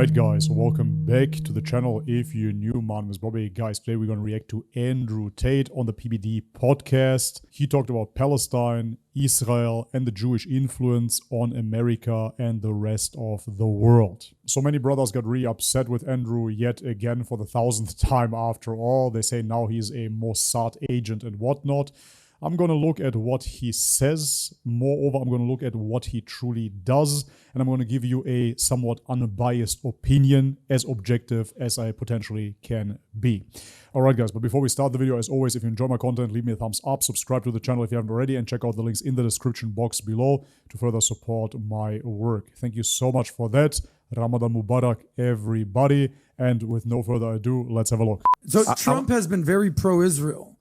Alright guys, welcome back to the channel. If you're new, my name is Bobby. Guys, today we're going to react to Andrew Tate on the PBD podcast. He talked about Palestine, Israel, and the Jewish influence on America and the rest of the world. So many brothers got really upset with Andrew yet again for the 1000th time after all. They say now he's a Mossad agent and whatnot. I'm going to look at what he says. Moreover, I'm going to look at what he truly does. And I'm going to give you a somewhat unbiased opinion, as objective as I potentially can be. Alright guys, but before we start the video, as always, if you enjoy my content, leave me a thumbs up, subscribe to the channel if you haven't already, and check out the links in the description box below to further support my work. Thank you so much for that. Ramadan Mubarak, everybody. And with no further ado, let's have a look. So Trump has been very pro-Israel.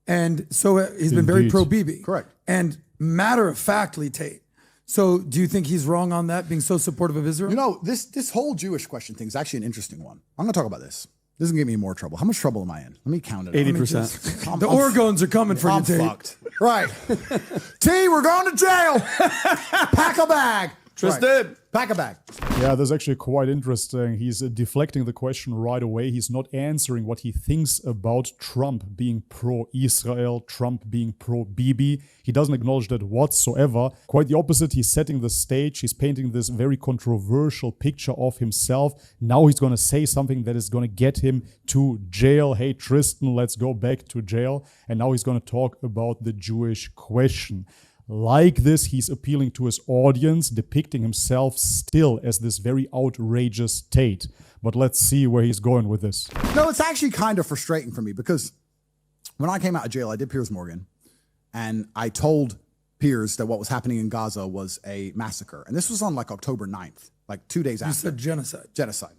And so he's been very pro-Bibi. Correct. And matter-of-factly, Tate. So do you think he's wrong on that, being so supportive of Israel? You know, this whole Jewish question thing is actually an interesting one. I'm going to talk about this. This is going to get me in more trouble. How much trouble am I in? Let me count it. 80%. The Orgons are coming for you, Tate. Fucked. Right. T, we're going to jail. Pack a bag. Tristan. Pack a bag. Yeah, that's actually quite interesting. He's deflecting the question right away. He's not answering what he thinks about Trump being pro-Israel, Trump being pro-Bibi. He doesn't acknowledge that whatsoever. Quite the opposite. He's setting the stage. He's painting this very controversial picture of himself. Now he's going to say something that is going to get him to jail. Hey, Tristan, let's go back to jail. And now he's going to talk about the Jewish question. Like this, he's appealing to his audience, depicting himself still as this very outrageous Tate. But let's see where he's going with this. No, it's actually kind of frustrating for me because when I came out of jail, I did Piers Morgan. And I told Piers that what was happening in Gaza was a massacre. And this was on like October 9th, like 2 days after. You said genocide. Genocide.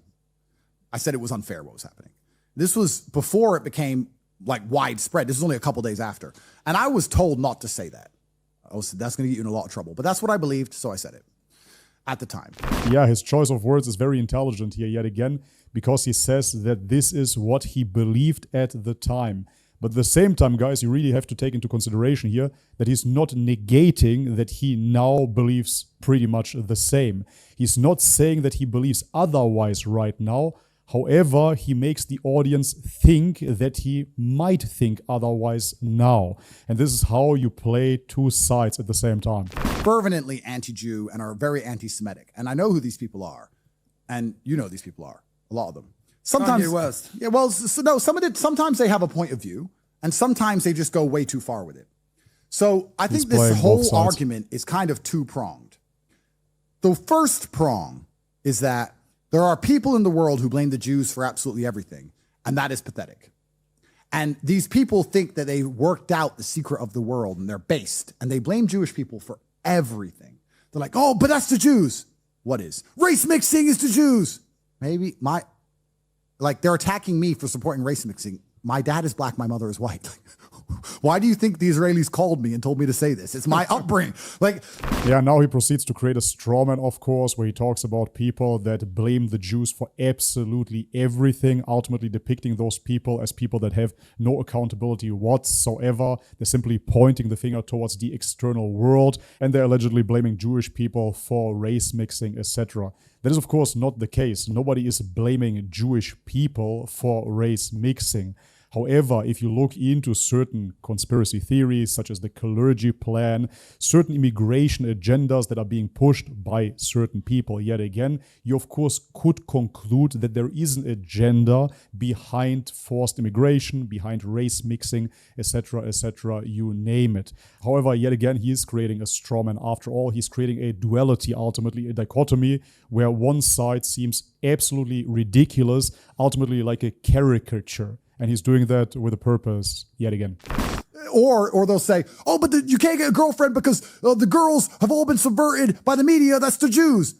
I said it was unfair what was happening. This was before it became like widespread. This was only a couple days after. And I was told not to say that. That's going to get you in a lot of trouble. But that's what I believed, so I said it at the time. Yeah, his choice of words is very intelligent here yet again, because he says that this is what he believed at the time. But at the same time, guys, you really have to take into consideration here that he's not negating that he now believes pretty much the same. He's not saying that he believes otherwise right now. However, he makes the audience think that he might think otherwise now. And this is how you play two sides at the same time. Fervently anti-Jew and are very anti-Semitic. And I know who these people are. And you know these people are. A lot of them. Sometimes, Kanye West. Yeah, well, no, sometimes they have a point of view. And sometimes they just go way too far with it. So I think this whole argument is kind of two-pronged. The first prong is that there are people in the world who blame the Jews for absolutely everything, and that is pathetic. And these people think that they worked out the secret of the world, and they're based, and they blame Jewish people for everything. They're like, oh, but that's the Jews. What is? Race mixing is the Jews. Maybe they're attacking me for supporting race mixing. My dad is black, my mother is white. Why do you think the Israelis called me and told me to say this? It's my upbringing. Yeah, now he proceeds to create a straw man, of course, where he talks about people that blame the Jews for absolutely everything, ultimately depicting those people as people that have no accountability whatsoever. They're simply pointing the finger towards the external world, and they're allegedly blaming Jewish people for race mixing, etc. That is, of course, not the case. Nobody is blaming Jewish people for race mixing. However, if you look into certain conspiracy theories, such as the clergy plan, certain immigration agendas that are being pushed by certain people, yet again, you of course could conclude that there is an agenda behind forced immigration, behind race mixing, etc., you name it. However, yet again, he is creating a straw man. After all, he's creating a duality, ultimately a dichotomy, where one side seems absolutely ridiculous, ultimately like a caricature. And he's doing that with a purpose, yet again. Or they'll say, oh, but you can't get a girlfriend because the girls have all been subverted by the media. That's the Jews.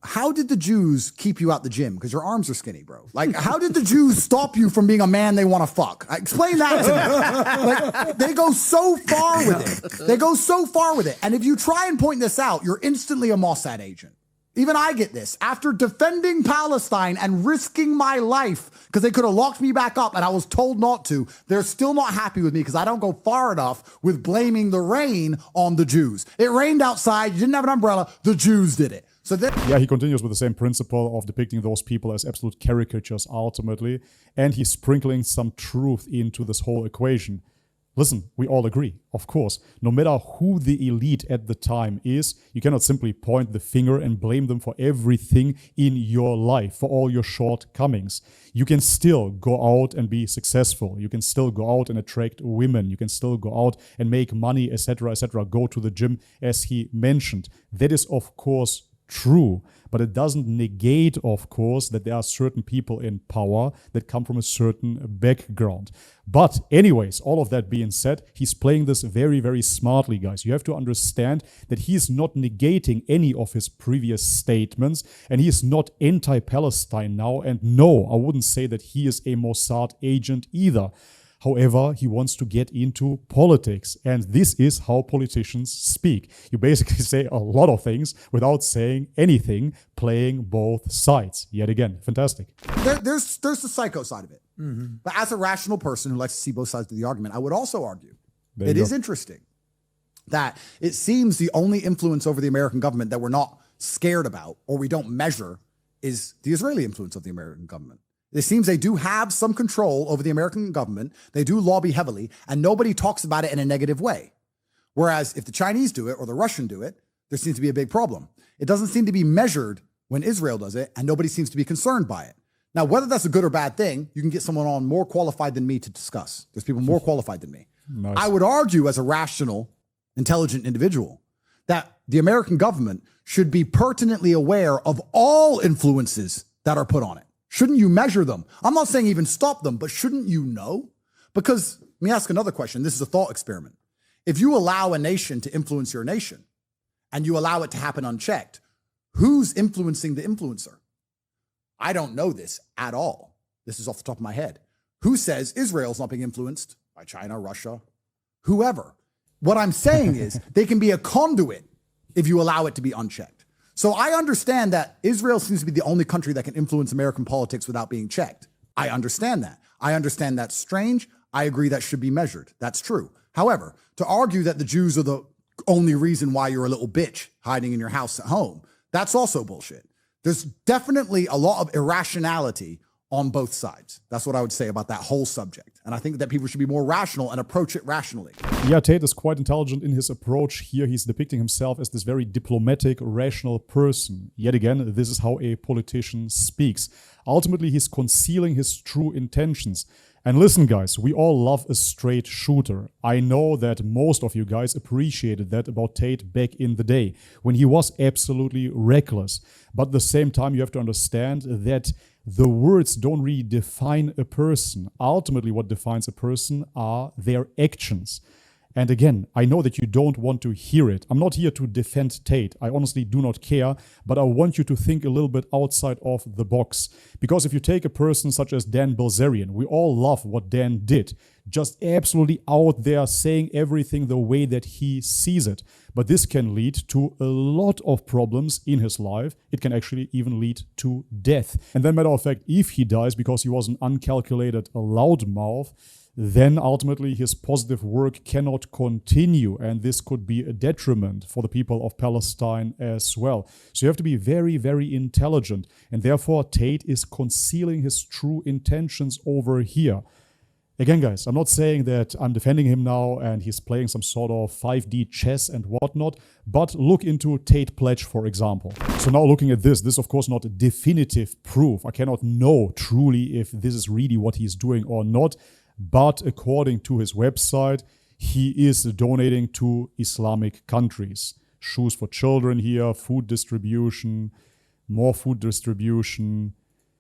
How did the Jews keep you out the gym? Because your arms are skinny, bro. Like, how did the Jews stop you from being a man they want to fuck? Explain that to me. Like, they go so far with it. They go so far with it. And if you try and point this out, you're instantly a Mossad agent. Even I get this. After defending Palestine and risking my life, because they could have locked me back up and I was told not to, they're still not happy with me because I don't go far enough with blaming the rain on the Jews. It rained outside, you didn't have an umbrella, the Jews did it. So then, yeah, he continues with the same principle of depicting those people as absolute caricatures ultimately, and he's sprinkling some truth into this whole equation. Listen, we all agree, of course, no matter who the elite at the time is, you cannot simply point the finger and blame them for everything in your life, for all your shortcomings. You can still go out and be successful. You can still go out and attract women. You can still go out and make money, etc., etc., go to the gym, as he mentioned. That is, of course, true, but it doesn't negate, of course, that there are certain people in power that come from a certain background. But anyways, all of that being said, he's playing this very, very smartly, guys. You have to understand that he is not negating any of his previous statements, and he is not anti-Palestine now. And no, I wouldn't say that he is a Mossad agent either. However, he wants to get into politics, and this is how politicians speak. You basically say a lot of things without saying anything, playing both sides. Yet again, fantastic. There's the psycho side of it. Mm-hmm. But as a rational person who likes to see both sides of the argument, I would also argue it is interesting that it seems the only influence over the American government that we're not scared about or we don't measure is the Israeli influence of the American government. It seems they do have some control over the American government. They do lobby heavily, and nobody talks about it in a negative way. Whereas if the Chinese do it or the Russian do it, there seems to be a big problem. It doesn't seem to be measured when Israel does it, and nobody seems to be concerned by it. Now, whether that's a good or bad thing, you can get someone on more qualified than me to discuss. There's people more qualified than me. Nice. I would argue as a rational, intelligent individual that the American government should be pertinently aware of all influences that are put on it. Shouldn't you measure them? I'm not saying even stop them, but shouldn't you know? Because let me ask another question. This is a thought experiment. If you allow a nation to influence your nation and you allow it to happen unchecked, who's influencing the influencer? I don't know this at all. This is off the top of my head. Who says Israel's not being influenced by China, Russia, whoever? What I'm saying is they can be a conduit if you allow it to be unchecked. So I understand that Israel seems to be the only country that can influence American politics without being checked. I understand that. I understand that's strange. I agree that should be measured. That's true. However, to argue that the Jews are the only reason why you're a little bitch hiding in your house at home, that's also bullshit. There's definitely a lot of irrationality on both sides. That's what I would say about that whole subject. And I think that people should be more rational and approach it rationally. Yeah, Tate is quite intelligent in his approach here. He's depicting himself as this very diplomatic, rational person. Yet again, this is how a politician speaks. Ultimately, he's concealing his true intentions. And listen, guys, we all love a straight shooter. I know that most of you guys appreciated that about Tate back in the day, when he was absolutely reckless. But at the same time, you have to understand that the words don't really define a person. Ultimately, what defines a person are their actions. And again, I know that you don't want to hear it. I'm not here to defend Tate. I honestly do not care, but I want you to think a little bit outside of the box. Because if you take a person such as Dan Bilzerian, we all love what Dan did. Just absolutely out there saying everything the way that he sees it. But this can lead to a lot of problems in his life. It can actually even lead to death. And then, matter of fact, if he dies because he was an uncalculated loudmouth, then ultimately his positive work cannot continue, and this could be a detriment for the people of Palestine as well. So you have to be very, very intelligent, and therefore Tate is concealing his true intentions over here. Again, guys, I'm not saying that I'm defending him now and he's playing some sort of 5D chess and whatnot, but look into Tate Pledge, for example. So now looking at this is of course not definitive proof. I cannot know truly if this is really what he's doing or not. But according to his website, he is donating to Islamic countries. Shoes for children here, food distribution, more food distribution,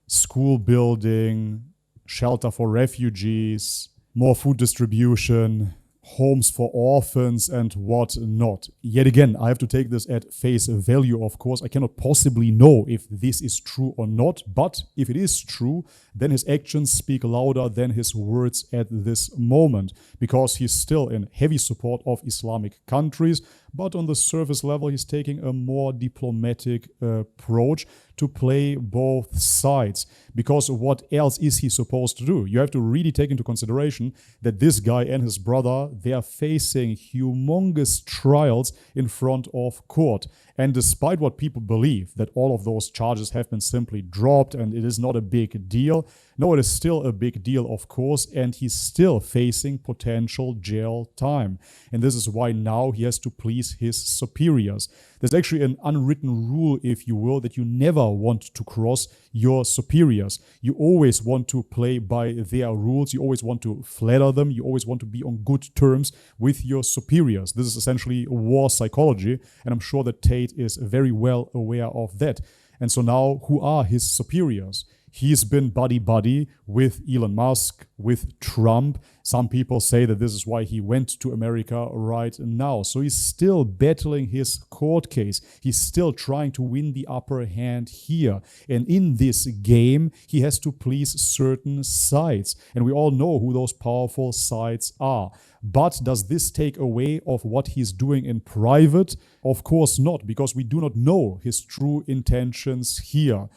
school building, shelter for refugees, more food distribution, homes for orphans and whatnot. Yet again, I have to take this at face value, of course. I cannot possibly know if this is true or not, but if it is true, then his actions speak louder than his words at this moment, because he's still in heavy support of Islamic countries, but on the surface level, he's taking a more diplomatic approach to play both sides. Because what else is he supposed to do? You have to really take into consideration that this guy and his brother, they are facing humongous trials in front of court. And despite what people believe, that all of those charges have been simply dropped and it is not a big deal, no, it is still a big deal, of course, and he's still facing potential jail time. And this is why now he has to please his superiors. There's actually an unwritten rule, if you will, that you never want to cross your superiors. You always want to play by their rules. You always want to flatter them. You always want to be on good terms with your superiors. This is essentially war psychology, and I'm sure that Tate is very well aware of that. And so now, who are his superiors? He's been buddy-buddy with Elon Musk, with Trump. Some people say that this is why he went to America right now. So he's still battling his court case. He's still trying to win the upper hand here. And in this game, he has to please certain sides. And we all know who those powerful sides are. But does this take away of what he's doing in private? Of course not, because we do not know his true intentions here.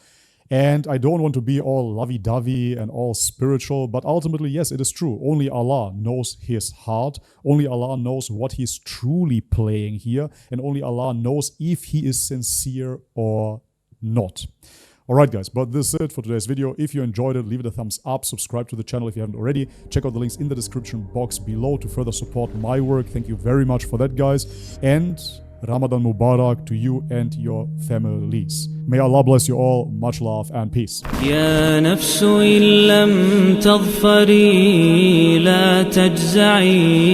And I don't want to be all lovey-dovey and all spiritual, but ultimately, yes, it is true. Only Allah knows his heart. Only Allah knows what he's truly playing here. And only Allah knows if he is sincere or not. Alright guys, but this is it for today's video. If you enjoyed it, leave it a thumbs up, subscribe to the channel if you haven't already. Check out the links in the description box below to further support my work. Thank you very much for that, guys. And Ramadan Mubarak to you and your families. May Allah bless you all. Much love and peace. يا نفس إن لم تظفري لا تجزعي